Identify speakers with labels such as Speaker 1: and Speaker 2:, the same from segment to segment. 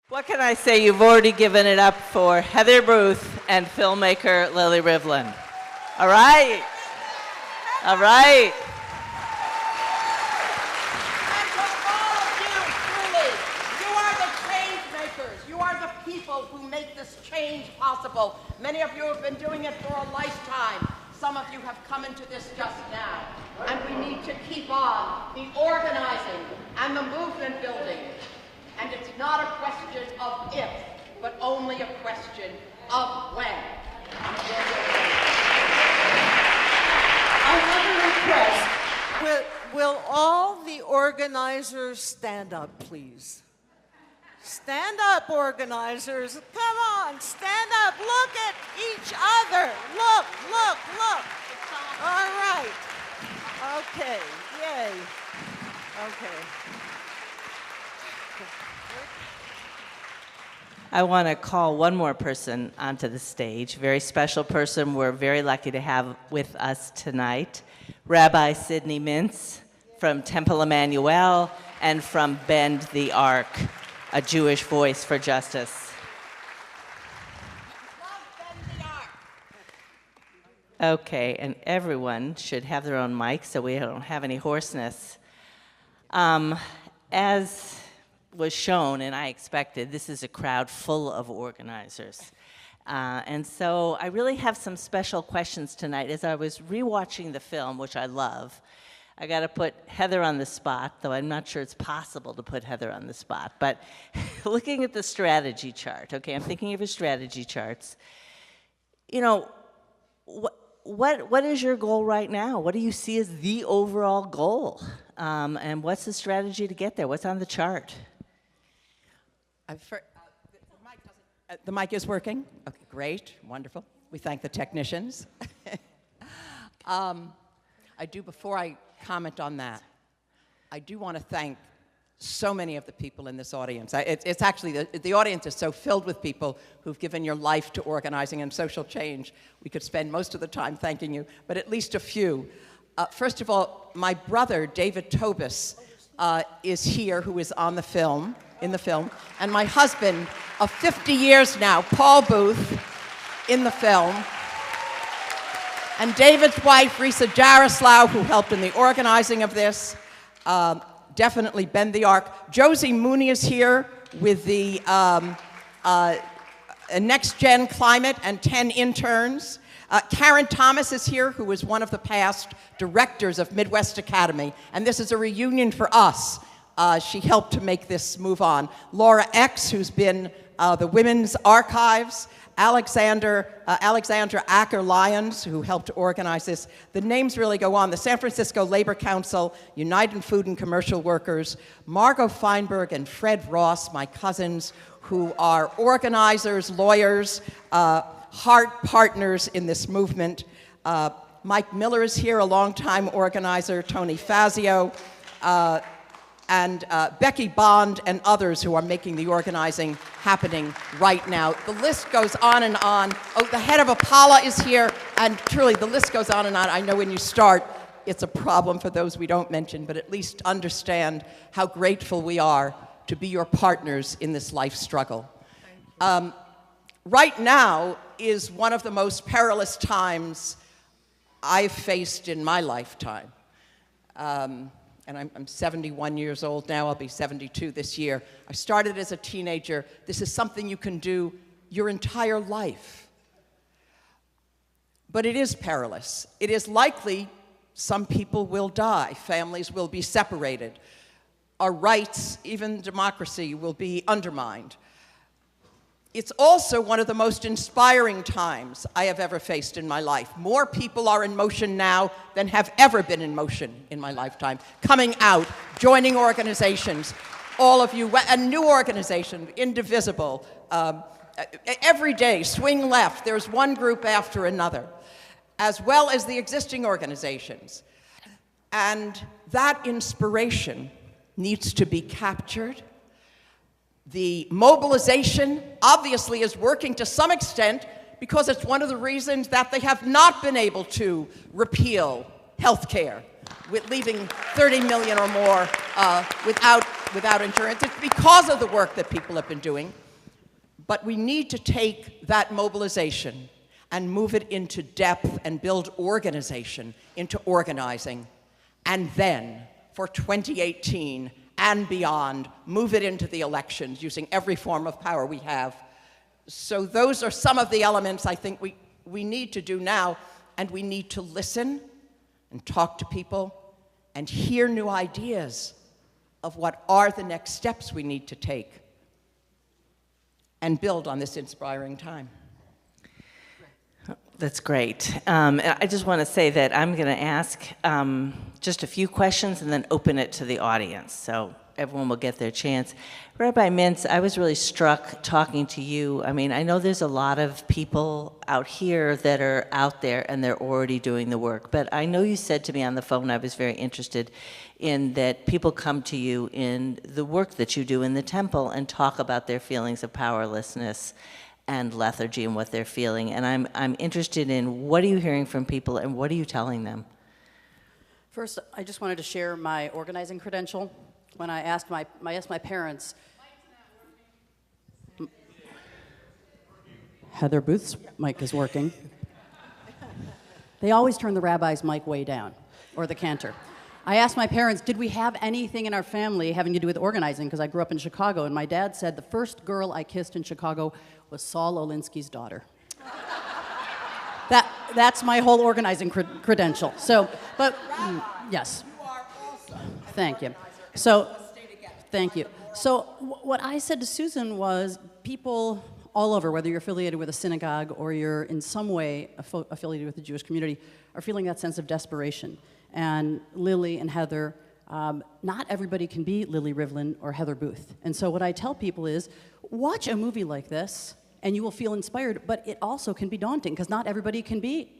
Speaker 1: What can I say? You've already given it up for Heather Booth and filmmaker Lilly Rivlin. All right. All right.
Speaker 2: And to all of you, truly, you are the change makers. You are the people who make this change possible. Many of you have been doing it for a lifetime. Some of you have come into this just now. And we need to keep on the organizing and the movement building. And it's not a question of if, but only a question of when.
Speaker 3: I have a request. Will all the organizers stand up, please? Stand up, organizers. Come on, stand up. Look at each other. Look, look, look. All right. Okay, yay. Okay.
Speaker 1: I want to call one more person onto the stage, a very special person we're very lucky to have with us tonight, Rabbi Sidney Mintz from Temple Emmanuel and from Bend the Ark, a Jewish voice for justice. Okay, and everyone should have their own mic so we don't have any hoarseness. As was shown, and I expected, this is a crowd full of organizers. And so I really have some special questions tonight. As I was rewatching the film, which I love, I got to put Heather on the spot, though I'm not sure it's possible to put Heather on the spot. But looking at the strategy chart, okay, I'm thinking of your strategy charts. You know, what is your goal right now? What do you see as the overall goal? And what's the strategy to get there? What's on the chart?
Speaker 2: The mic is working? Okay, great, wonderful. We thank the technicians. Before I comment on that, I do want to thank so many of the people in this audience. It's actually, the audience is so filled with people who've given your life to organizing and social change. We could spend most of the time thanking you, but at least a few. First of all, my brother, David Tobis, is here, who is on the film, in the film, and my husband of 50 years now, Paul Booth, in the film, and David's wife, Risa Jaroslaw, who helped in the organizing of this, definitely Bend the Ark. Josie Mooney is here with the Next Gen Climate and 10 interns. Karen Thomas is here, who was one of the past directors of Midwest Academy, and this is a reunion for us. She helped to make this move on. Laura X, who's been the Women's Archives, Alexandra Acker-Lyons, who helped to organize this. The names really go on. The San Francisco Labor Council, United Food and Commercial Workers, Margot Feinberg and Fred Ross, my cousins, who are organizers, lawyers, heart partners in this movement. Mike Miller is here, a longtime organizer, Tony Fazio, and Becky Bond and others who are making the organizing happening right now. The list goes on and on. Oh, the head of Apala is here, and truly the list goes on and on. I know when you start, it's a problem for those we don't mention, but at least understand how grateful we are to be your partners in this life struggle. Right now is one of the most perilous times I've faced in my lifetime. And I'm 71 years old now. I'll be 72 this year. I started as a teenager. This is something you can do your entire life. But it is perilous. It is likely some people will die. Families will be separated. Our rights, even democracy, will be undermined. It's also one of the most inspiring times I have ever faced in my life. More people are in motion now than have ever been in motion in my lifetime. Coming out, joining organizations, all of you, a new organization, Indivisible. Every day, Swing Left, there's one group after another, as well as the existing organizations. And that inspiration needs to be captured. The mobilization obviously is working to some extent because it's one of the reasons that they have not been able to repeal health care. with leaving 30 million or more without insurance. It's because of the work that people have been doing. But we need to take that mobilization and move it into depth and build organization into organizing. And then, for 2018 and beyond, move it into the elections using every form of power we have. So those are some of the elements I think we need to do now, and we need to listen and talk to people and hear new ideas of what are the next steps we need to take and build on this inspiring time.
Speaker 1: That's great. I just want to say that I'm going to ask just a few questions and then open it to the audience, so everyone will get their chance. Rabbi Mintz, I was really struck talking to you. I mean, I know there's a lot of people out here that are out there and they're already doing the work, but I know you said to me on the phone, I was very interested in that people come to you in the work that you do in the temple and talk about their feelings of powerlessness and lethargy and what they're feeling. And I'm interested in, what are you hearing from people and what are you telling them?
Speaker 4: First, I just wanted to share my organizing credential. When I asked my parents, Heather Booth's mic is working. They always turn the rabbi's mic way down, or the cantor. I asked my parents, did we have anything in our family having to do with organizing? Because I grew up in Chicago, and my dad said the first girl I kissed in Chicago was Saul Olinsky's daughter. That's my whole organizing credential. So, but yes.
Speaker 2: You are also.
Speaker 4: Thank you. So, thank you. So, what I said to Susan was, people all over, whether you're affiliated with a synagogue or you're in some way affiliated with the Jewish community, are feeling that sense of desperation. And Lilly and Heather, not everybody can be Lilly Rivlin or Heather Booth. And so what I tell people is, watch a movie like this, and you will feel inspired, but it also can be daunting, because not everybody can be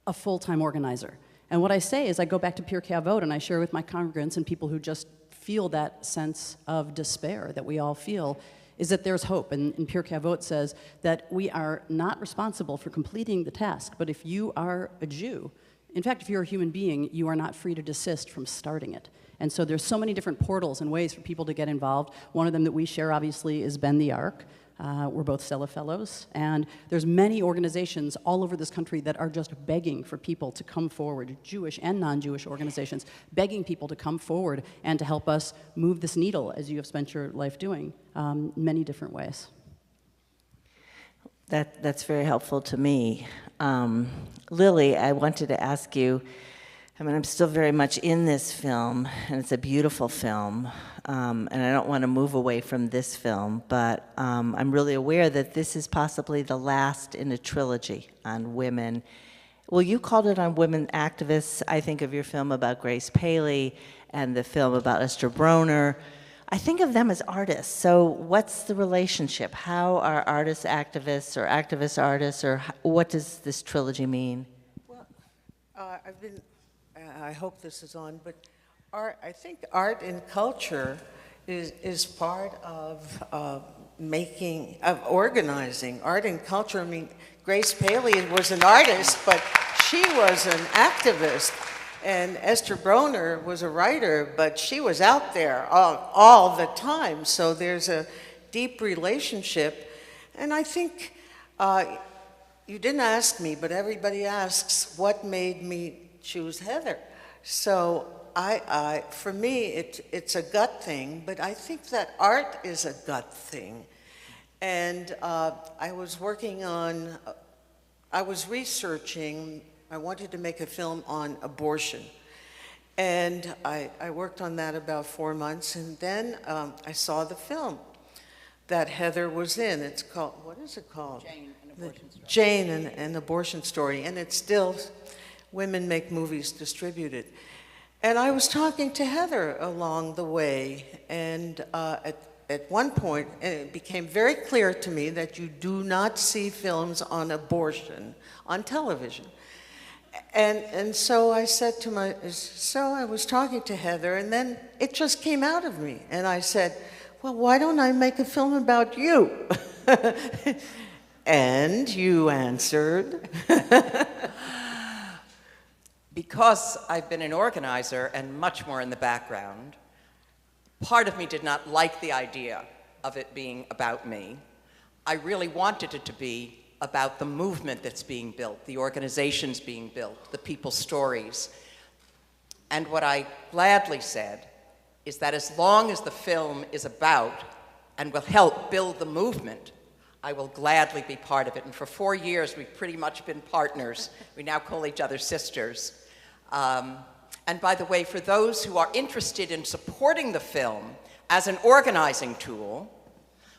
Speaker 4: a full-time organizer. And what I say is, I go back to Pirkei Avot, and I share with my congregants and people who just feel that sense of despair that we all feel, is that there's hope. And Pirkei Avot says that we are not responsible for completing the task, but if you are a Jew, in fact, if you're a human being, you are not free to desist from starting it. And so there's so many different portals and ways for people to get involved. One of them that we share, obviously, is Bend the Ark. We're both Stella Fellows, and there's many organizations all over this country that are just begging for people to come forward, Jewish and non-Jewish organizations, begging people to come forward and to help us move this needle, as you have spent your life doing, many different ways.
Speaker 1: That's very helpful to me. Lilly, I wanted to ask you, I mean, I'm still very much in this film, and it's a beautiful film, and I don't want to move away from this film, but I'm really aware that this is possibly the last in a trilogy on women. Well, you called it on women activists. I think of your film about Grace Paley and the film about Esther Broner. I think of them as artists. So what's the relationship? How are artists activists, or activists artists, or what does this trilogy mean?
Speaker 3: Well, I hope this is on, but I think art and culture is part of organizing. Art and culture, I mean, Grace Paley was an artist, but she was an activist. And Esther Broner was a writer, but she was out there all the time. So there's a deep relationship. And I think, you didn't ask me, but everybody asks, what made me choose Heather? So for me, it's a gut thing, but I think that art is a gut thing. And I was researching, I wanted to make a film on abortion. And I worked on that about 4 months, and then I saw the film that Heather was in. It's called, what is it called?
Speaker 4: Jane, an Abortion Story.
Speaker 3: Jane, an Abortion Story, and it's still Women Make Movies Distributed. And I was talking to Heather along the way, and at one point, and it became very clear to me that you do not see films on abortion on television. And so I said I was talking to Heather, and then it just came out of me. And I said, well, why don't I make a film about you? And you answered,
Speaker 2: Because I've been an organizer and much more in the background, part of me did not like the idea of it being about me. I really wanted it to be about the movement that's being built, the organizations being built, the people's stories. And what I gladly said is that as long as the film is about and will help build the movement, I will gladly be part of it. And for 4 years, we've pretty much been partners. We now call each other sisters. And by the way, for those who are interested in supporting the film as an organizing tool,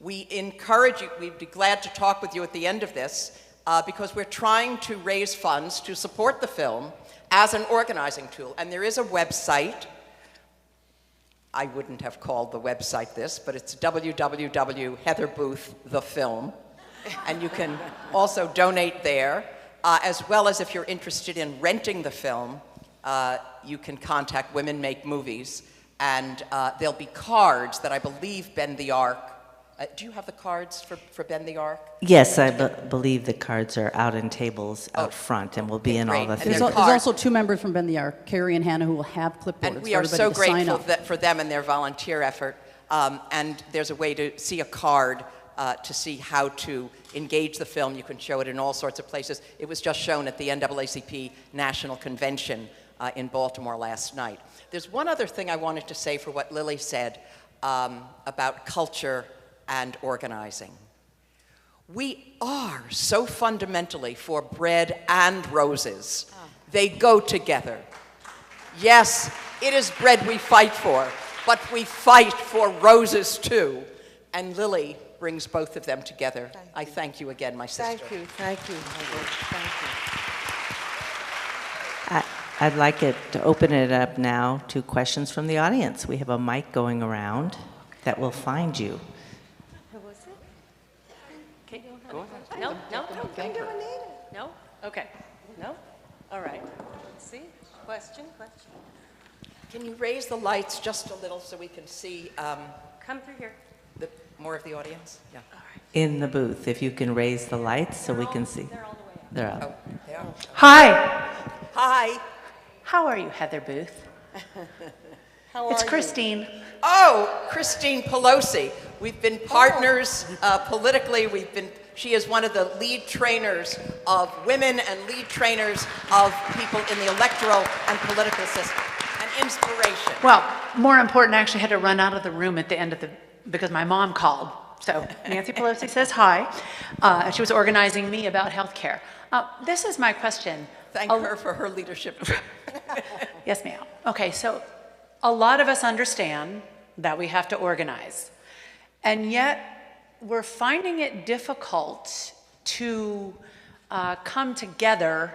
Speaker 2: we encourage you, we'd be glad to talk with you at the end of this, because we're trying to raise funds to support the film as an organizing tool. And there is a website. I wouldn't have called the website this, but it's www.heatherbooththefilm. And you can also donate there, as well as if you're interested in renting the film, you can contact Women Make Movies, and there'll be cards that I believe bend the arc. Do you have the cards for Bend the Arc?
Speaker 1: Yes, I believe the cards are out in tables out front and will be in all the
Speaker 2: And
Speaker 1: theaters.
Speaker 4: There's also 2 members from Bend the Arc, Carrie and Hannah, who will have clipboards
Speaker 2: And we
Speaker 4: for
Speaker 2: are
Speaker 4: everybody
Speaker 2: so
Speaker 4: to sign
Speaker 2: grateful
Speaker 4: up.
Speaker 2: for them and their volunteer effort. And there's a way to see a card to see how to engage the film. You can show it in all sorts of places. It was just shown at the NAACP National Convention in Baltimore last night. There's one other thing I wanted to say for what Lilly said about culture and organizing. We are so fundamentally for bread and roses. They go together. Yes, it is bread we fight for, but we fight for roses too. And Lilly brings both of them together. I thank you again, my sister.
Speaker 3: Thank you, thank you, thank you.
Speaker 1: I'd like to open it up now to questions from the audience. We have a mic going around that will find you.
Speaker 5: No. No? Okay. No? All right. Let's see. Question.
Speaker 2: Can you raise the lights just a little so we can see
Speaker 5: Come through here.
Speaker 2: more of the audience? Yeah.
Speaker 1: In the booth, if you can raise the lights so we can see.
Speaker 5: They're all the way up.
Speaker 1: They're up.
Speaker 2: Oh, they are.
Speaker 6: Hi,
Speaker 2: Hi.
Speaker 6: how are you, Heather Booth? It's Christine.
Speaker 2: Oh, Christine Pelosi. We've been partners politically. She is one of the lead trainers of women and lead trainers of people in the electoral and political system. An inspiration.
Speaker 6: Well, more important, I actually had to run out of the room at the end of because my mom called. So Nancy Pelosi says hi. And she was organizing me about health care. This is my question.
Speaker 2: Thank her for her leadership.
Speaker 6: Yes, ma'am. Okay, so a lot of us understand that we have to organize. And yet, we're finding it difficult to come together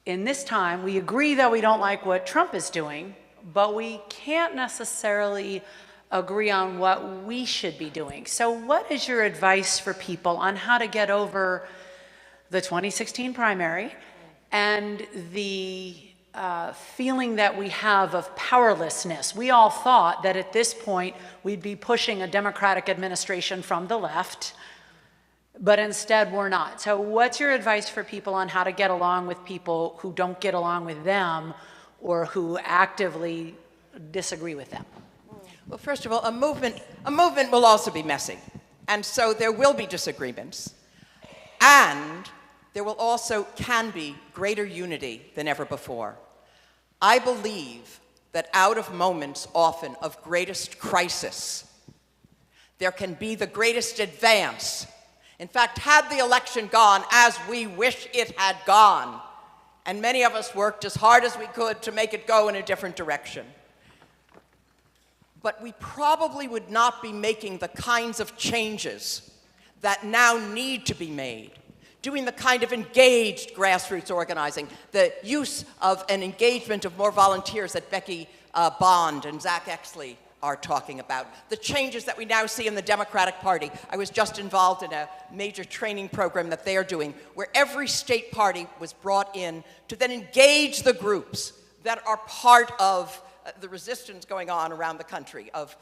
Speaker 6: in this time. We agree that we don't like what Trump is doing, but we can't necessarily agree on what we should be doing. So what is your advice for people on how to get over the 2016 primary and the feeling that we have of powerlessness? We all thought that at this point we'd be pushing a Democratic administration from the left, but instead we're not. So what's your advice for people on how to get along with people who don't get along with them or who actively disagree with them?
Speaker 2: Well, first of all, a movement will also be messy. And so there will be disagreements. And there will also can be greater unity than ever before. I believe that out of moments often of greatest crisis, there can be the greatest advance. In fact, had the election gone as we wish it had gone, and many of us worked as hard as we could to make it go in a different direction, but we probably would not be making the kinds of changes that now need to be made. Doing the kind of engaged grassroots organizing, the use of an engagement of more volunteers that Becky Bond and Zach Exley are talking about, the changes that we now see in the Democratic Party. I was just involved in a major training program that they are doing, where every state party was brought in to then engage the groups that are part of the resistance going on around the country, of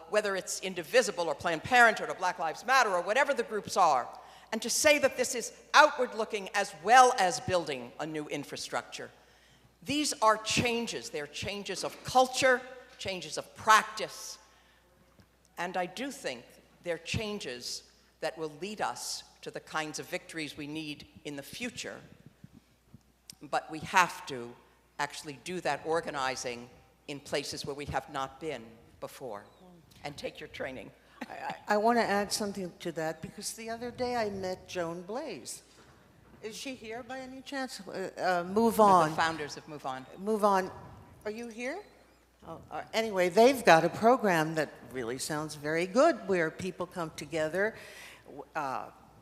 Speaker 2: whether it's Indivisible or Planned Parenthood or Black Lives Matter or whatever the groups are. And to say that this is outward looking as well as building a new infrastructure. These are changes. They're changes of culture, changes of practice, and I do think they're changes that will lead us to the kinds of victories we need in the future. But we have to actually do that organizing in places where we have not been before, and take your training.
Speaker 3: I want to add something to that, because the other day I met Joan Blaze. Is she here by any chance? Move On.
Speaker 2: The founders of Move On.
Speaker 3: Move On. Are you here? Oh, anyway, they've got a program that really sounds very good, where people come together,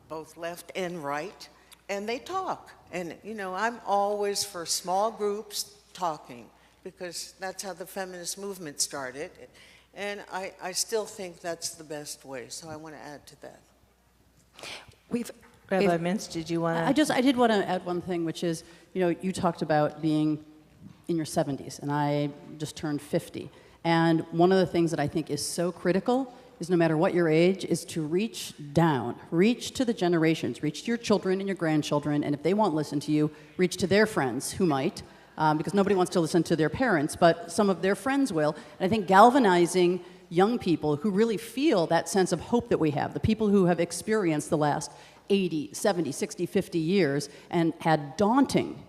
Speaker 3: both left and right, and they talk. And, you know, I'm always for small groups talking, because that's how the feminist movement started. And I still think that's the best way, so I want to add to that.
Speaker 1: Rabbi Mintz, did you want to?
Speaker 4: I did want to add one thing, which is, you know, you talked about being in your 70s, and I just turned 50. And one of the things that I think is so critical is, no matter what your age, is to reach down, reach to the generations, reach to your children and your grandchildren, and if they won't listen to you, reach to their friends who might, because nobody wants to listen to their parents, but some of their friends will. And I think galvanizing young people who really feel that sense of hope that we have, the people who have experienced the last 80, 70, 60, 50 years and had daunting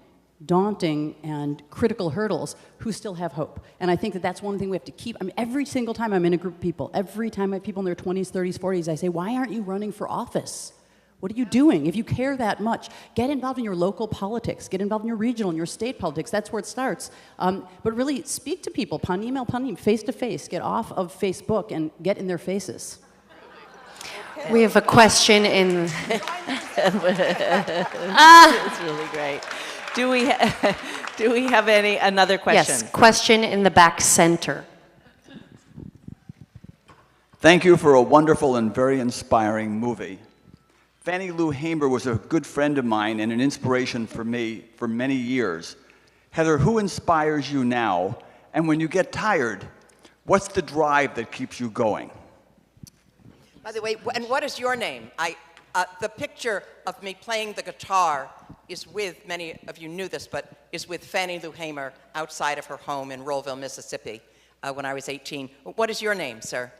Speaker 4: and critical hurdles, who still have hope. And I think that that's one thing we have to keep. I mean, every single time I'm in a group of people, every time I have people in their 20s, 30s, 40s, I say, why aren't you running for office? What are you doing? If you care that much, get involved in your local politics, get involved in your regional and your state politics. That's where it starts. But really speak to people, pan email, face to face. Get off of Facebook and get in their faces.
Speaker 5: We have a question in.
Speaker 1: It's really great. Do we have another question?
Speaker 5: Yes, question in the back center.
Speaker 7: Thank you for a wonderful and very inspiring movie. Fannie Lou Hamer was a good friend of mine and an inspiration for me for many years. Heather, who inspires you now? And when you get tired, what's the drive that keeps you going?
Speaker 2: By the way, and what is your name? The picture of me playing the guitar is with, many of you knew this, but is with Fannie Lou Hamer outside of her home in Rollville, Mississippi, when I was 18. What is your name, sir?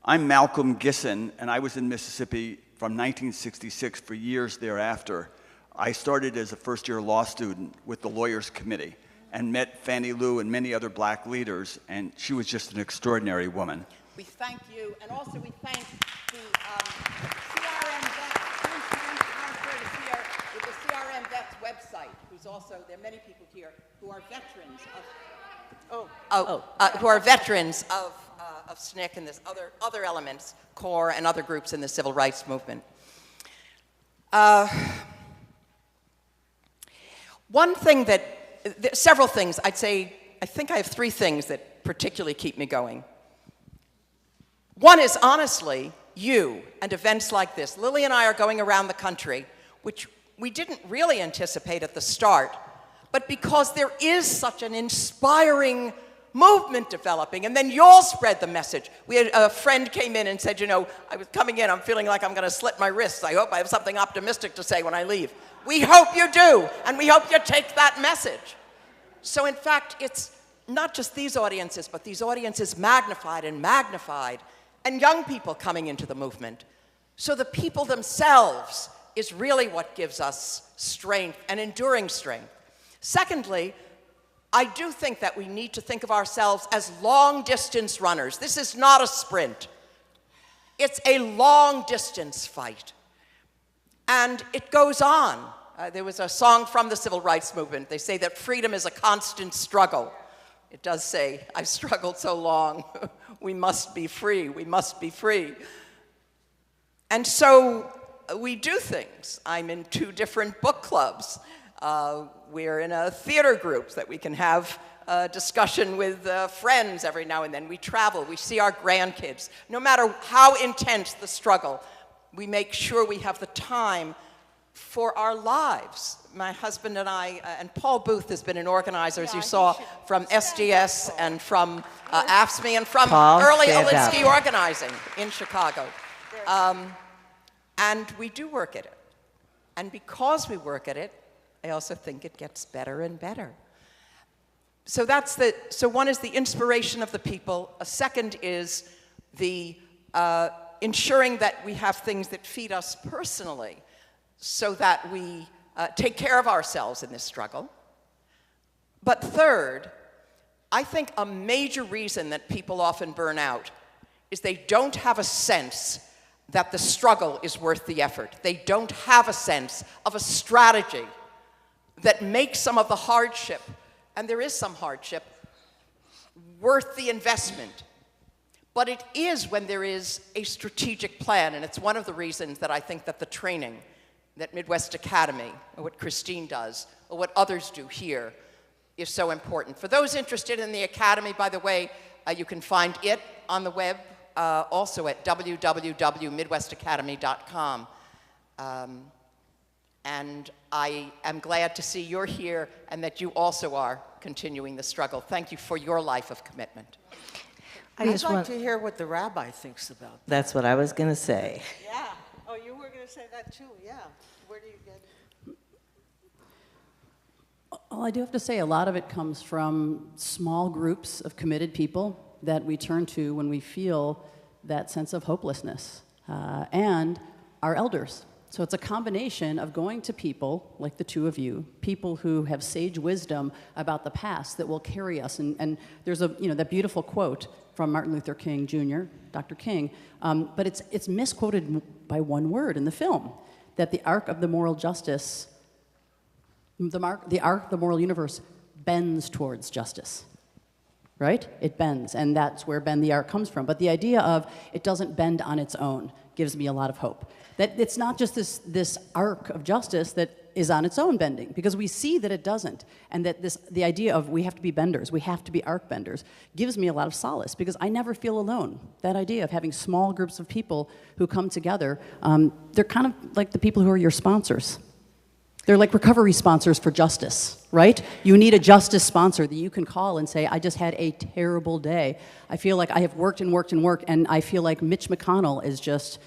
Speaker 7: I'm Malcolm Gisson, and I was in Mississippi from 1966 for years thereafter. I started as a first-year law student with the Lawyers Committee and met Fannie Lou and many other black leaders, and she was just an extraordinary woman.
Speaker 2: We thank you, and also we thank the CRM Vets, here with the CRM Vets website, who's also, there are many people here who are veterans of, who are veterans of SNCC and this other elements, CORE and other groups in the civil rights movement. One thing several things, I'd say, I think I have three things that particularly keep me going. One is, honestly, you and events like this. Lilly and I are going around the country, which we didn't really anticipate at the start, but because there is such an inspiring movement developing, and then you'll spread the message. We had a friend came in and said, you know, I was coming in, I'm feeling like I'm going to slit my wrists. I hope I have something optimistic to say when I leave. We hope you do, and we hope you take that message. So in fact, it's not just these audiences, but these audiences magnified, and young people coming into the movement. So the people themselves is really what gives us strength and enduring strength. Secondly, I do think that we need to think of ourselves as long-distance runners. This is not a sprint. It's a long-distance fight. And it goes on. There was a song from the civil rights movement. They say that freedom is a constant struggle. It does say, I've struggled so long. We must be free. We must be free. And so we do things. I'm in 2 different book clubs. We're in a theater group that we can have a discussion with friends every now and then. We travel. We see our grandkids. No matter how intense the struggle, we make sure we have the time for our lives. My husband and I, and Paul Booth has been an organizer, as you saw, from SDS and from AFSCME and from early Alinsky organizing in Chicago. And we do work at it. And because we work at it, I also think it gets better and better. so one is the inspiration of the people. A second is the ensuring that we have things that feed us personally so that we take care of ourselves in this struggle. But third, I think a major reason that people often burn out is they don't have a sense that the struggle is worth the effort. They don't have a sense of a strategy that makes some of the hardship, and there is some hardship, worth the investment. But it is when there is a strategic plan, and it's one of the reasons that I think that the training that Midwest Academy, or what Christine does, or what others do here, is so important. For those interested in the Academy, by the way, you can find it on the web, also at www.midwestacademy.com. And I am glad to see you're here and that you also are continuing the struggle. Thank you for your life of commitment.
Speaker 3: I'd like to hear what the rabbi thinks about that.
Speaker 1: That's what I was going to say.
Speaker 3: Yeah. Oh, you were going to say that too, yeah. Where do you get it?
Speaker 4: Well, I do have to say a lot of it comes from small groups of committed people that we turn to when we feel that sense of hopelessness, and our elders. So it's a combination of going to people like the two of you, people who have sage wisdom about the past that will carry us. And there's that beautiful quote from Martin Luther King Jr., Dr. King, but it's misquoted by one word in the film, that the arc of the moral justice, the arc of the moral universe bends towards justice. Right? It bends, and that's where bend the arc comes from. But the idea of it doesn't bend on its own gives me a lot of hope. That it's not just this arc of justice that is on its own bending, because we see that it doesn't, and that the idea of we have to be benders, we have to be arc benders, gives me a lot of solace, because I never feel alone. That idea of having small groups of people who come together, they're kind of like the people who are your sponsors. They're like recovery sponsors for justice, right? You need a justice sponsor that you can call and say, I just had a terrible day. I feel like I have worked and worked and worked, and I feel like Mitch McConnell is just,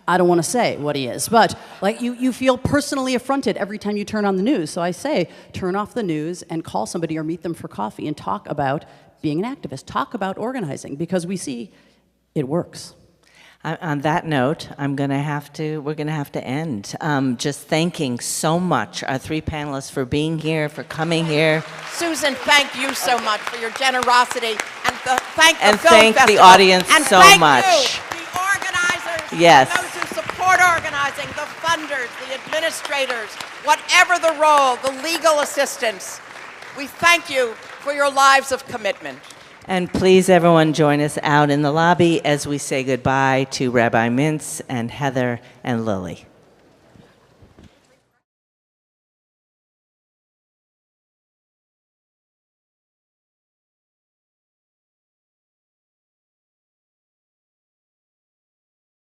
Speaker 4: I don't want to say what he is, but like you feel personally affronted every time you turn on the news. So I say, turn off the news and call somebody or meet them for coffee and talk about being an activist, talk about organizing, because we see it works.
Speaker 1: On that note, we're going to have to end. Just thanking so much our three panelists for being here, for coming here.
Speaker 2: Susan, thank you so much for your generosity, and thank the
Speaker 1: and
Speaker 2: Film
Speaker 1: thank
Speaker 2: Festival.
Speaker 1: the audience
Speaker 2: and
Speaker 1: so
Speaker 2: thank
Speaker 1: much.
Speaker 2: You, the organizers,
Speaker 1: Yes.
Speaker 2: those who support organizing, the funders, the administrators, whatever the role, the legal assistants. We thank you for your lives of commitment.
Speaker 1: And please, everyone, join us out in the lobby as we say goodbye to Rabbi Mintz and Heather and Lilly.